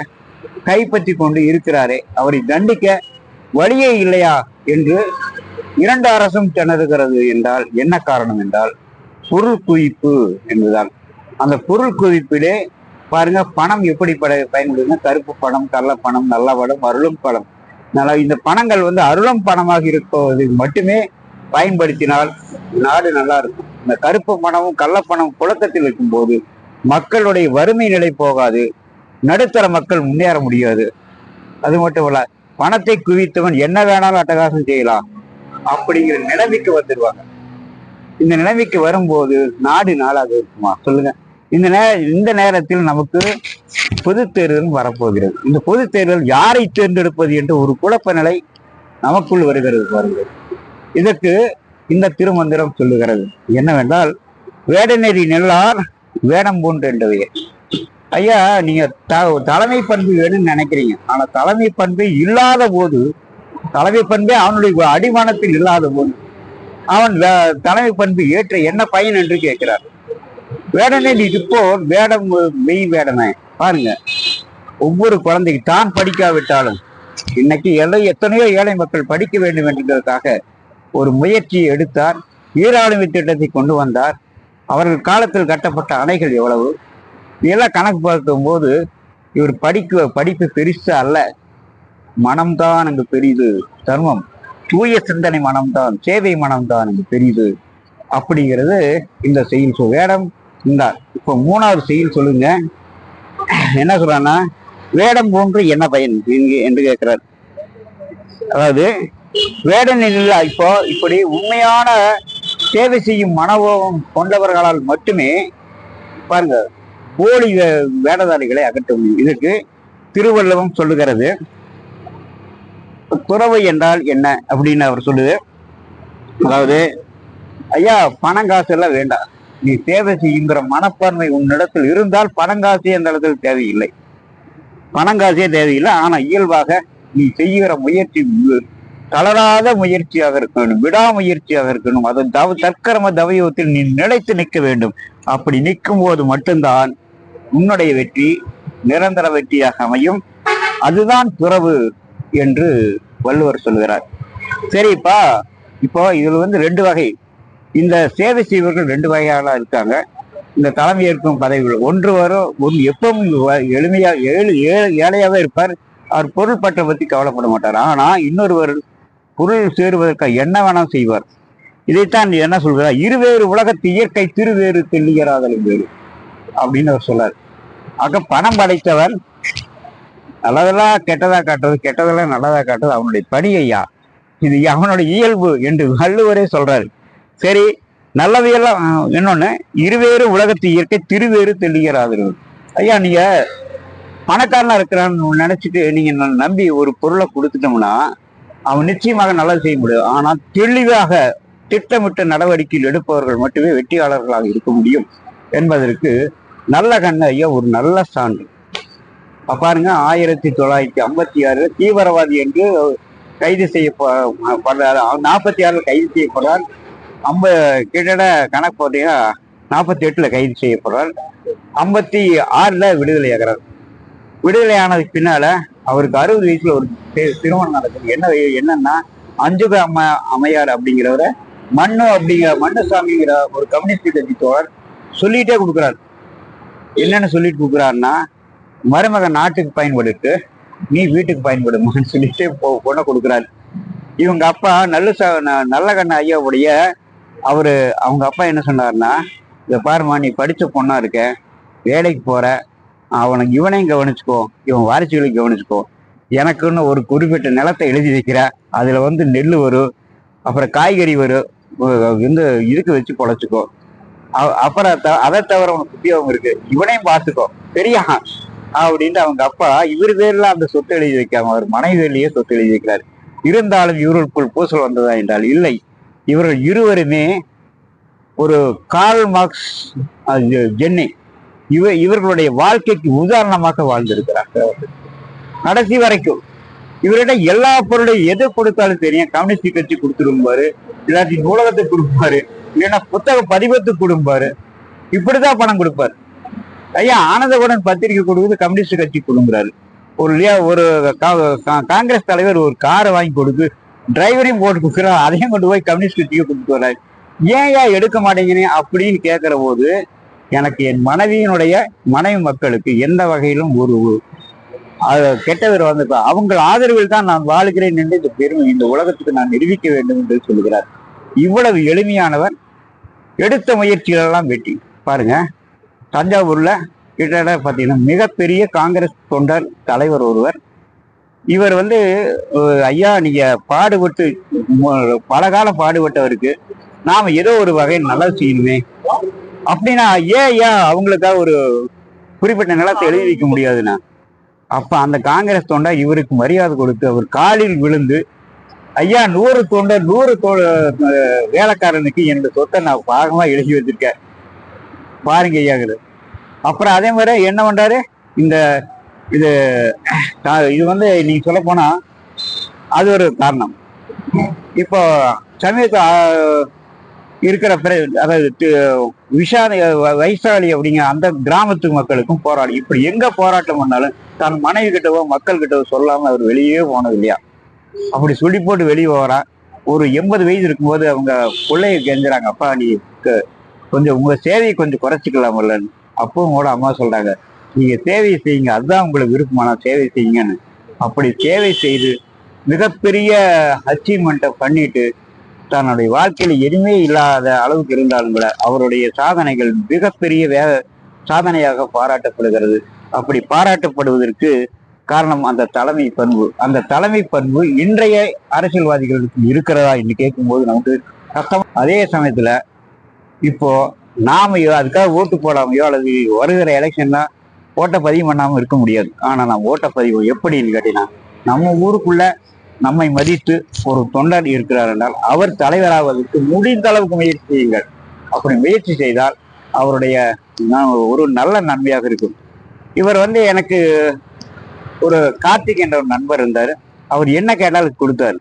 கைப்பற்றி கொண்டு இருக்கிறாரே, அவரை தண்டிக்க வழியே இல்லையா என்று 2 அரசும் திணறுகிறது என்றால் என்ன காரணம் என்றால் பொருள் குவிப்பு என்பதுதான். அந்த பொருள் குவிப்பிலே பாருங்க, பணம் எப்படி பயன்படுதுன்னா, கருப்பு பணம், கள்ள பணம், நல்ல பணம், அருளும் பணம். இந்த பணங்கள் வந்து அருளும் பணமாக இருப்பது மட்டுமே பயன்படுத்தினால் நாடு நல்லா இருக்கும். இந்த கருப்பு பணமும் கள்ளப்பணம் புழக்கத்தில் இருக்கும்போது மக்களுடைய வறுமை நிலை போகாது, நடுத்தர மக்கள் முன்னேற முடியாது. அது மட்டும் இல்ல, பணத்தை குவித்தவன் என்ன வேணாலும் அட்டகாசம் செய்யலாம் அப்படிங்கிற நிலைமைக்கு வந்துடுவாங்க. இந்த நிலைமைக்கு வரும்போது நாடு நாளாக இருக்குமா சொல்லுங்க? இந்த நேரத்தில் நமக்கு பொது தேர்தல் வரப்போகிறது. இந்த பொது தேர்தல் யாரை தேர்ந்தெடுப்பது என்ற ஒரு குழப்ப நிலை நமக்குள் வருகிறது. இதற்கு இந்த திருமந்திரம் சொல்லுகிறது என்னவென்றால், வேடநெறி நெல்லார் வேடம் போன்று என்றவையே. ஐயா, நீங்க தலைமை பண்பு வேணும்னு நினைக்கிறீங்க, ஆனா தலைமை பண்பு இல்லாத போது, தலைமை பண்பே அவனுடைய அடிமானத்தில் இல்லாத போது அவன் தலைமை பண்பு ஏற்ற என்ன பயன் என்று கேட்கிறார். வேடநெறி இப்போ வேடம் மெய் வேடனை பாருங்க. ஒவ்வொரு குழந்தைக்கு தான் படிக்காவிட்டாலும் இன்னைக்கு எத்தனையோ ஏழை மக்கள் படிக்க வேண்டும் என்றதற்காக ஒரு முயற்சியை எடுத்தார். ஈராளுமை திட்டத்தை கொண்டு வந்தார். அவர்கள் காலத்தில் கட்டப்பட்ட அணைகள் எவ்வளவு, இதெல்லாம் கணக்கு பார்க்கும் போது இவர் படிப்பு பெருசு அல்ல, மனம்தான் அங்கு பெரிது. தர்மம், தூய சிந்தனை மனம்தான், சேவை மனம்தான் அங்கு பெரிது அப்படிங்கிறது இந்த செயல் வேடம். இந்த இப்போ மூணாவது செயல் சொல்லுங்க, என்ன சொல்றான்னா, வேடம் போன்று என்ன பயன் என்று கேட்கிறார். அதாவது வேடனில் இப்போ இப்படி உண்மையான சேவை செய்யும் மனோபாவம் கொண்டவர்களால் மட்டுமே பாருங்க போலி வேடதாரிகளை அகற்ற முடியும். இதுக்கு திருவள்ளுவம் சொல்லுகிறது. துறவு என்றால் என்ன அப்படின்னு அவர் சொல்லுது. அதாவது, ஐயா, பணங்காசு எல்லாம் வேண்டாம், நீ சேவை செய்யுங்கிற மனப்பான்மை உன்னிடத்தில் இருந்தால் பணங்காசே அந்த இடத்தில் தேவையில்லை, பணங்காசே தேவையில்லை. ஆனா இயல்பாக நீ செய்கிற முயற்சி தளராத முயற்சியாக இருக்கணும், விடாமுயற்சியாக இருக்கணும். அது தற்கரம தவயோகத்தில் நீ நிலைத்து நிற்க வேண்டும். அப்படி நிற்கும் போது மட்டும்தான் உன்னுடைய வெற்றி நிரந்தர வெற்றியாக அமையும். அதுதான் துறவு என்று வள்ளுவர் சொல்கிறார். சரிப்பா, இப்போ இதுல ரெண்டு வகை, இந்த சேவை செய்வர்கள் ரெண்டு வகையால இருக்காங்க. இந்த தலைமை ஏற்கும் பதவிகள் ஒன்று வரும், எப்பவும் எளிமையா ஏழையாவே இருப்பார். அவர் பொருள் பற்ற பத்தி கவலைப்பட மாட்டார். ஆனா இன்னொருவர் பொருள் சேருவதற்காக என்ன வேணாம் செய்வார். இதைத்தான் என்ன சொல்கிறார், இருவேறு உலகத்து இயற்கை திருவேறு தெளியராதலும் வேறு அப்படின்னு அவர் சொல்றார். ஆக பணம் படைத்தவன் நல்லதெல்லாம் கெட்டதா காட்டுறது, கெட்டதெல்லாம் நல்லதா காட்டுறது அவனுடைய பணி ஐயா, இது அவனுடைய இயல்பு என்று வள்ளுவரே சொல்றாரு. சரி, நல்லவையெல்லாம் இன்னொன்னு, இருவேறு உலகத்து இயற்கை திருவேறு தெளியராதலும். ஐயா, நீங்க பணக்காரனா இருக்கிறான்னு நினைச்சிட்டு நீங்க நம்பி ஒரு பொருளை கொடுத்துட்டோம்னா அவன் நிச்சயமாக நல்லது செய்ய முடியும். ஆனால் தெளிவாக திட்டமிட்ட நடவடிக்கையில் எடுப்பவர்கள் மட்டுமே வெற்றியாளர்களாக இருக்க முடியும் என்பதற்கு நல்ல கண்ண ஐயா ஒரு நல்ல சான்று. பாருங்க, 1956 தீவிரவாதி என்று கைது செய்யப்படுறார். 46 கைது செய்யப்படுறார். கிட்டத்தட்ட கணக்கு பார்த்தீங்கன்னா 48 கைது செய்யப்படுறார். 56 விடுதலை ஆகிறார். விடுதலை ஆனதுக்கு பின்னால அவருக்கு 60 வயசுல ஒரு திருமணம் நடக்குது. என்னன்னா, அஞ்சுக அம்மையார் அப்படிங்கிறவரை மண்ணுசாமிங்கிற ஒரு கம்யூனிஸ்ட் கட்சி தோழர் சொல்லிட்டே கொடுக்குறாரு. என்னன்னு சொல்லிட்டு கொடுக்குறாருன்னா, மருமகன் நாட்டுக்கு பயன்படுத்து, நீ வீட்டுக்கு பயன்படுமான்னு சொல்லிட்டு பொண்ணை கொடுக்குறாரு. இவங்க அப்பா நல்லகண்ண ஐயாவுடைய அவங்க அப்பா என்ன சொன்னாருன்னா, இதை பாருமா, நீ படிச்ச பொண்ணா இருக்க, வேலைக்கு போற, அவனுக்கு இவனையும் கவனிச்சுக்கோ, இவன் வாரிசுகளையும் கவனிச்சுக்கோ, எனக்குன்னு ஒரு குறிப்பிட்ட நிலத்தை எழுதி வைக்கிற, அதுல நெல் வரும், அப்புறம் காய்கறி வரும், இதுக்கு வச்சு பொழைச்சிக்கோ, அப்புறம் அதை தவிர உனக்கு உத்தியோகம் இருக்கு, இவனையும் பார்த்துக்கோ, சரியா அப்படின்ட்டு அவங்க அப்பா இவர் பேர்ல அந்த சொத்து எழுதி வைக்காம அவர் மனைவியிலேயே சொத்து எழுதி வைக்கிறார். இருந்தாலும் இவர்களுக்குள் பூசல் வந்ததா என்றால் இல்லை. இவர்கள் இருவருமே ஒரு கார்ல் மார்க்ஸ், ஜென்னி, இவர்களுடைய வாழ்க்கைக்கு உதாரணமாக வாழ்ந்திருக்கிறார்கள் கடைசி வரைக்கும். இவரிடம் எல்லா பொருளையும் எது கொடுத்தாலும் தெரியும், கம்யூனிஸ்ட் கட்சி கொடுத்துருப்பாரு, இல்லாட்டி நூலகத்தை கொடுப்பாரு, இல்லைன்னா புத்தக பதிவத்துக்கு கொடுப்பாரு, இப்படிதான் பணம் கொடுப்பாரு. ஐயா, ஆனந்தவுடன் பத்திரிகை கொடுக்குது கம்யூனிஸ்ட் கட்சி கொடுக்குறாரு. ஒரு காங்கிரஸ் தலைவர் ஒரு காரை வாங்கி கொடுத்து டிரைவரையும் போட்டு கொடுக்குறாரு, அதையும் கொண்டு போய் கம்யூனிஸ்ட் கட்சியை கொடுத்து வர்றாரு. ஏன் எடுக்க மாட்டேங்கிறேன் அப்படின்னு கேட்கிற போது, எனக்கு என் மனைவி மக்களுக்கு எந்த வகையிலும் ஒரு கெட்டவர் அவங்க ஆதரவில் தான் நான் வாழ்கிறேன் என்று இந்த பெருமை இந்த உலகத்துக்கு நான் நிரூபிக்க வேண்டும் என்று சொல்கிறார். இவ்வளவு எளிமையானவர், எடுத்த முயற்சிகள் எல்லாம் வெற்றி. பாருங்க, தஞ்சாவூர்ல கிட்டத்தட்ட பார்த்தீங்கன்னா மிகப்பெரிய காங்கிரஸ் தொண்டர் தலைவர் ஒருவர். இவர் வந்து ஐயா நீங்க பாடுபட்டு பல காலம் பாடுபட்டவருக்கு நாம ஏதோ ஒரு வகையில் நல்லது செய்யணுமே அப்படின்னா ஏன் ஐயா அவங்களுக்காக ஒரு குறிப்பிட்ட நிலத்தை எழுதி வைக்க முடியாதுன்னா, அப்ப அந்த காங்கிரஸ் தொண்டர் இவருக்கு மரியாதை கொடுத்து அவர் காலில் விழுந்து, ஐயா 100 தொண்டர் 100 வேலைக்காரனுக்கு என்னோட சொத்தை நான் பாகமா எழுதி வச்சிருக்கேன் பாருங்க ஐயாங்கிறது. அப்புறம் அதே மாதிரி என்ன பண்றாரு, இந்த இது இது வந்து நீங்க சொல்ல போனா அது ஒரு காரணம். இப்போ சமீப இருக்கிற அதாவது வைசாலி அப்படிங்கிற அந்த கிராமத்து மக்களுக்கும் போராடி, இப்படி எங்க போராட்டம் பண்ணாலும் தன் மனைவி கிட்டவோ மக்கள் கிட்டவோ சொல்லாம அவர் வெளியே போனது இல்லையா. அப்படி சொல்லி போட்டு வெளியே போறா. ஒரு 80 வயது இருக்கும்போது அவங்க பிள்ளைய கெஞ்சுறாங்க, அப்பா நீ கொஞ்சம் உங்க சேவையை கொஞ்சம் குறைச்சிக்கலாமல்லன்னு. அப்பவும் கூட அம்மா சொல்றாங்க, நீங்க சேவை செய்யுங்க, அதுதான் உங்களுக்கு விருப்பமான சேவை செய்யுங்கன்னு. அப்படி சேவை செய்து மிகப்பெரிய அச்சீவ்மெண்ட்டை பண்ணிட்டு தன்னுடைய வாழ்க்கையில எதுவுமே இல்லாத அளவுக்கு இருந்தாலும் கூட அவருடைய சாதனைகள் மிகப்பெரிய சாதனையாக பாராட்டப்படுகிறது. அப்படி பாராட்டப்படுவதற்கு காரணம் அந்த தலைமை பண்பு. அந்த தலைமை பண்பு இன்றைய அரசியல்வாதிகளுக்கு இருக்கிறதா என்று கேட்கும்போது நமக்கு கஷ்டம். அதே சமயத்துல இப்போ நாம அதுக்காக ஓட்டு போடாமையோ அல்லது வருகிற எலெக்ஷன்னா ஓட்டை பதிவு பண்ணாம இருக்க முடியாது. ஆனா நாம் ஓட்டை பதிவு எப்படின்னு கேட்டீங்கன்னா, நம்ம ஊருக்குள்ள நம்மை மதித்து ஒரு தொண்டர் இருக்கிறார் என்றால் அவர் தலைவராவதற்கு முடிந்த அளவுக்கு முயற்சி செய்யுங்கள். அப்படி முயற்சி செய்தால் அவருடைய ஒரு நல்ல நன்மையாக இருக்கும். இவர் வந்து எனக்கு ஒரு கார்த்திக் என்ற ஒரு நண்பர் இருந்தார். அவர் என்ன கேட்டாலும் கொடுத்தாரு.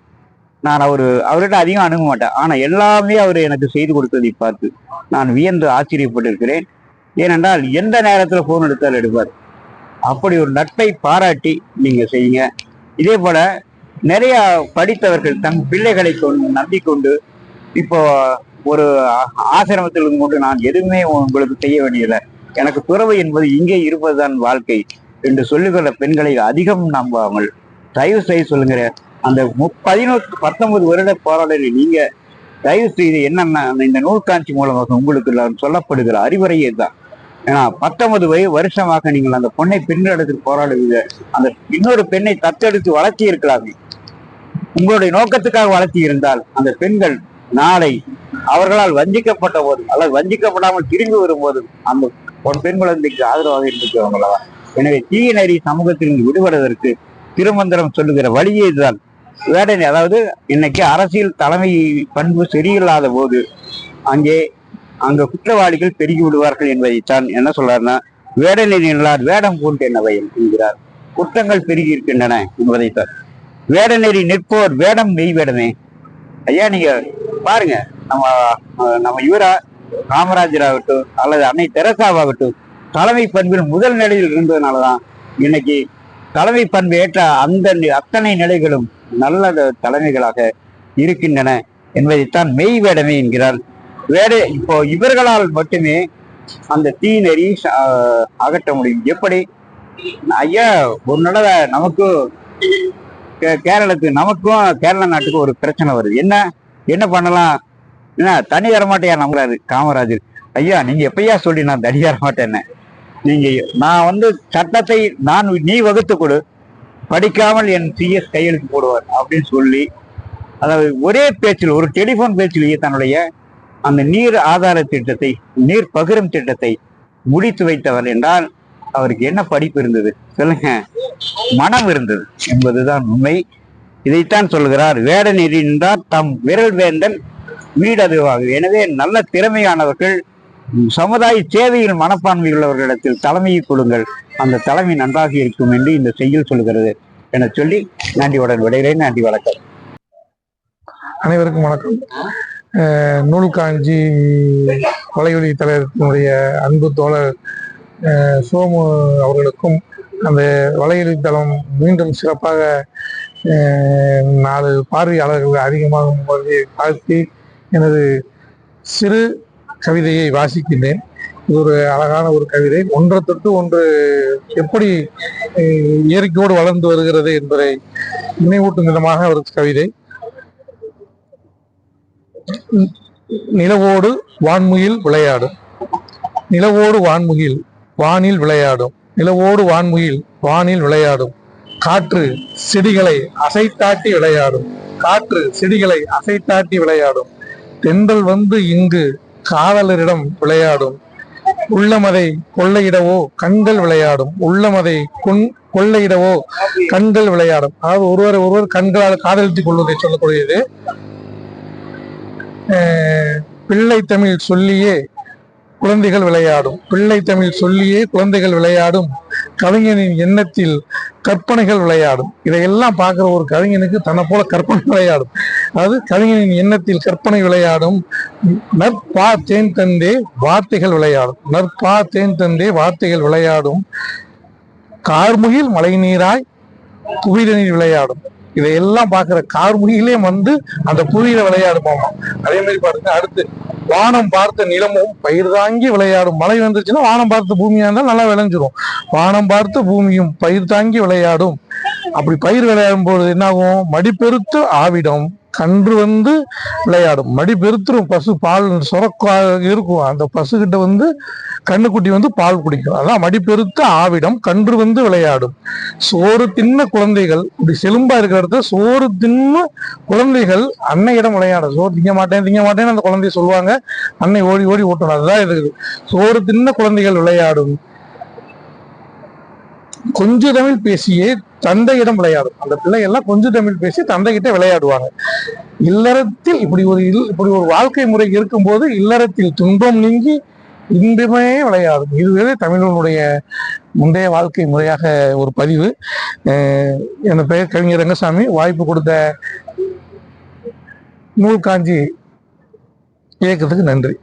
நான் அவர்கிட்ட அதிகம் அணுக மாட்டேன். ஆனா எல்லாமே அவர் எனக்கு செய்து கொடுத்ததை பார்த்து நான் வியந்து ஆச்சரியப்பட்டிருக்கிறேன். ஏனென்றால் எந்த நேரத்துல போன் எடுத்தாலும் எடுப்பார். அப்படி ஒரு நட்பை பாராட்டி நீங்க செய்யுங்க. இதே போல நிறைய படித்தவர்கள் தன் பிள்ளைகளை நம்பிக்கொண்டு இப்போ ஒரு ஆசிரமத்தில் கொண்டு நான் எதுவுமே உங்களுக்கு செய்ய வேண்டியதில்லை, எனக்கு துறவு என்பது இங்கே இருப்பதுதான் வாழ்க்கை என்று சொல்லுகிற பெண்களை அதிகம் நம்பாமல் தயவு செய்து சொல்லுங்கிற அந்த 19 வருட போராடலை நீங்க தயவு செய்து என்னன்னா இந்த நூல் காட்சி மூலமாக உங்களுக்கு சொல்லப்படுகிற அறிவுரையே தான். ஏன்னா 19 வருஷமாக நீங்கள் அந்த பொண்ணை பெண்ணிடத்தில் போராடுவீங்க. அந்த இன்னொரு பெண்ணை தத்தெடுத்து வளர்த்தி இருக்கலாமே. உங்களுடைய நோக்கத்துக்காக வளர்த்தி இருந்தால் அந்த பெண்கள் நாளை அவர்களால் வஞ்சிக்கப்பட்ட போது அல்லது வஞ்சிக்கப்படாமல் திரும்பி வரும்போது அந்த பெண் குழந்தைக்கு ஆதரவாக இருந்துக்கிறவங்களா. எனவே தீய நெறி சமூகத்தில் விடுபடுவதற்கு திருமந்திரம் சொல்லுகிற வழியே இதுதான். வேடனை, அதாவது இன்னைக்கு அரசியல் தலைமை பண்பு சரியில்லாத போது அங்க குற்றவாளிகள் பெருகி விடுவார்கள் என்பதைத்தான் என்ன சொல்றாருன்னா, வேடனை நின்றார் வேடம் பூண்டு என்ன வயல் என்கிறார். குற்றங்கள் பெருகி இருக்கின்றன என்பதைத்தான். வேடநெறி நிற்போர் வேடம் மெய் வேடமே. ஐயா நீங்க பாருங்க, நம்ம இவரா காமராஜர் ஆகட்டும் அல்லது அன்னை தெரசாவாகட்டும் தலைமை பண்பில் முதல் நிலையில் இருந்ததுனாலதான் இன்னைக்கு தலைமை பண்பு ஏற்ற அத்தனை நிலைகளும் நல்ல தலைமைகளாக இருக்கின்றன என்பதைத்தான் மெய் வேடமே என்கிறார். இப்போ இவர்களால் மட்டுமே அந்த தீ நெறி அகற்ற முடியும். எப்படி ஐயா ஒரு நடவை நமக்கும் நமக்கும் கேரள நாட்டுக்கும் ஒரு பிரச்சனை வருது. என்ன பண்ணலாம், என்ன தனி தரமாட்டையா நம்புறாரு காமராஜர். ஐயா நீங்க எப்பயா சொல்லி நான் தனி தரமாட்டேன்னு, நான் சட்டத்தை நீ வகுத்து கொடு, படிக்காமல் என் சிஎஸ் கையெழுத்து போடுவார் அப்படின்னு சொல்லி, அதாவது ஒரே பேச்சில் ஒரு டெலிபோன் பேச்சிலேயே தன்னுடைய அந்த நீர் ஆதார திட்டத்தை நீர் பகிரும் திட்டத்தை முடித்து வைத்தவர் என்றால் அவருக்கு என்ன படிப்பு இருந்தது சொல்லுங்க? மனம் இருந்தது என்பதுதான் உண்மை. இதைத்தான் சொல்கிறார், வேட நெறி நின்றார் தம் விரல் வேந்தன் வீடதுவாக. எனவே நல்ல திறமையானவர்கள் சமுதாய சேவையில் மனப்பான்மை உள்ளவர்களிடத்தில் தலைமையை கொடுங்கள், அந்த தலைமை நன்றாக இருக்கும் என்று இந்த செய்யுள் சொல்கிறது என சொல்லி நன்றியுடன் விடைகிறேன். நன்றி, வணக்கம். அனைவருக்கும் வணக்கம். நூல் காஞ்சி வலையொலி தலைவர்களுடைய அன்பு தோழர் சோமு அவர்களுக்கும் அந்த வலையொலி தளம் மீண்டும் சிறப்பாக 4 பார்வையாளர்கள் அதிகமாகும் போது வாழ்த்தி எனது சிறு கவிதையை வாசிக்கின்றேன். இது ஒரு அழகான ஒரு கவிதை. ஒன்றை தொட்டு ஒன்று எப்படி இயற்கையோடு வளர்ந்து வருகிறது என்பதை நினைவூட்டும் விதமாக ஒரு கவிதை. நிலவோடு வான்முகில் விளையாடும். நிலவோடு வான்முகில் வானில் விளையாடும். நிலவோடு வான்முகில் வானில் விளையாடும். காற்று செடிகளை அசைத்தாட்டி விளையாடும். காற்று செடிகளை அசைத்தாட்டி விளையாடும். தென்றல் வந்து இங்கு காதலரிடம் விளையாடும். உள்ளமதை கொள்ளையிடவோ கண்கள் விளையாடும். உள்ளமதை கொள்ளையிடவோ கண்கள் விளையாடும். அதாவது ஒருவர் கண்களால் காதலித்துக் கொள்வதை சொல்லக்கூடியது. பிள்ளை தமிழ் சொல்லியே குழந்தைகள் விளையாடும். பிள்ளை தமிழ் சொல்லியே குழந்தைகள் விளையாடும். கவிஞனின் எண்ணத்தில் கற்பனைகள் விளையாடும். இதையெல்லாம் பார்க்கிற ஒரு கவிஞனுக்கு தன்னை போல கற்பனை விளையாடும். அதாவது கவிஞனின் எண்ணத்தில் கற்பனை விளையாடும். நற்பா தேன் தந்தே வார்த்தைகள் விளையாடும். நற்பா தேன் தந்தே வார்த்தைகள் விளையாடும். கார்முகில் மழை நீராய் புவிதனில் விளையாடும். இதையெல்லாம் பார்க்கிற கார்முகிலே வந்து அந்த புவியில விளையாடுமாமா. அதே மாதிரி பாருங்க, அடுத்து வானம் பார்த்த நிலமும் பயிர் தாங்கி விளையாடும். மழை வந்துருச்சுன்னா வானம் பார்த்த பூமியா இருந்தாலும் நல்லா விளைஞ்சிரும். வானம் பார்த்த பூமியும் பயிர் தாங்கி விளையாடும். அப்படி பயிர் விளையாடும் போது என்னாகும்? மடிப்பெருத்து ஆவிடம் கன்று வந்து விளையாடும். மடி பெருத்துரும் பசு, பால் சுரக்கா இருக்கும். அந்த பசுகிட்ட வந்து கண்ணுக்குட்டி வந்து பால் குடிக்கும். அதான் மடிப்பெருத்த ஆவிடம் கன்று வந்து விளையாடும். சோறு தின்ன குழந்தைகள், இப்படி செலும்பா இருக்கிற இடத்துல சோறு தின்ன குழந்தைகள் அன்னையிடம் விளையாடும். சோறு திங்க மாட்டேன்னு அந்த குழந்தைய சொல்லுவாங்க. அன்னை ஓடி ஓடி ஓட்டணும். அதுதான் இருக்குது. சோறு தின்ன குழந்தைகள் விளையாடும். கொஞ்ச தமிழ் பேசியே தந்தையிடம் விளையாடும். அந்த பிள்ளைகள்லாம் கொஞ்சம் தமிழ் பேசி தந்தைகிட்ட விளையாடுவாங்க. இல்லறத்தில் இப்படி ஒரு வாழ்க்கை முறை இருக்கும்போது இல்லறத்தில் துன்பம் நீங்கி இன்பமே விளையாடும். இதுவே தமிழனுடைய முந்தைய வாழ்க்கை முறையாக ஒரு பதிவு. என் பெயர் கவிஞர் ரங்கசாமி. வாய்ப்பு கொடுத்த நூல் காஞ்சி இயக்கத்துக்கு நன்றி.